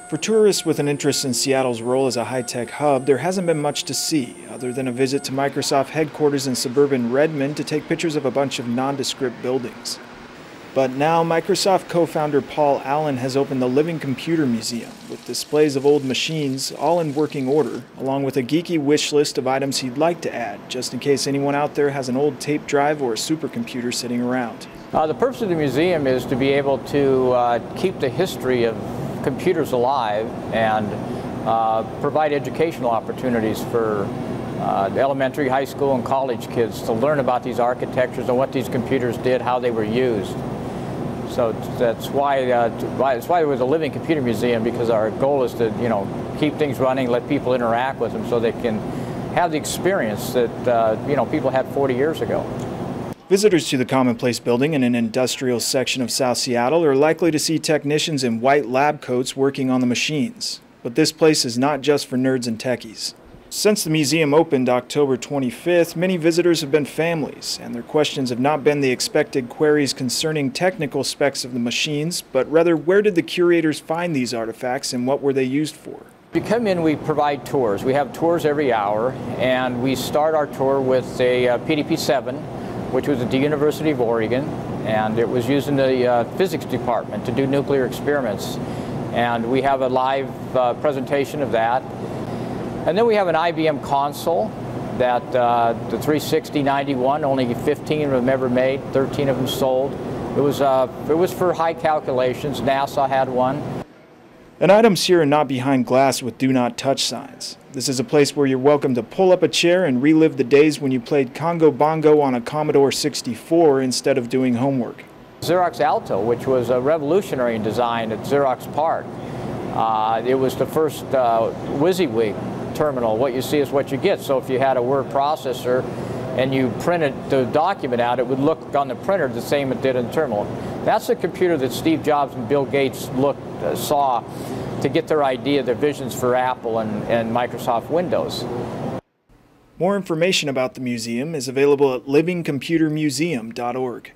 For tourists with an interest in Seattle's role as a high-tech hub, there hasn't been much to see, other than a visit to Microsoft headquarters in suburban Redmond to take pictures of a bunch of nondescript buildings. But now, Microsoft co-founder Paul Allen has opened the Living Computer Museum, with displays of old machines, all in working order, along with a geeky wish list of items he'd like to add, just in case anyone out there has an old tape drive or a supercomputer sitting around. The purpose of the museum is to be able to keep the history of computers alive and provide educational opportunities for the elementary, high school, and college kids to learn about these architectures and what these computers did, how they were used. So that's why there was a Living Computer Museum, because our goal is to, keep things running, let people interact with them so they can have the experience that, people had 40 years ago. Visitors to the Commonplace building in an industrial section of South Seattle are likely to see technicians in white lab coats working on the machines. But this place is not just for nerds and techies. Since the museum opened October 25th, many visitors have been families, and their questions have not been the expected queries concerning technical specs of the machines, but rather where did the curators find these artifacts and what were they used for? If you come in, we provide tours. We have tours every hour, and we start our tour with a PDP-7, which was at the University of Oregon, and it was used in the physics department to do nuclear experiments. And we have a live presentation of that. And then we have an IBM console that the 36091, only 15 of them ever made, 13 of them sold. It was for high calculations. NASA had one. And items here are not behind glass with do not touch signs. This is a place where you're welcome to pull up a chair and relive the days when you played Congo Bongo on a Commodore 64 instead of doing homework. Xerox Alto, which was a revolutionary design at Xerox PARC. It was the first WYSIWYG terminal. What you see is what you get. So if you had a word processor and you printed the document out, it would look on the printer the same it did in the terminal. That's the computer that Steve Jobs and Bill Gates saw to get their idea, their visions for Apple and Microsoft Windows. More information about the museum is available at livingcomputermuseum.org.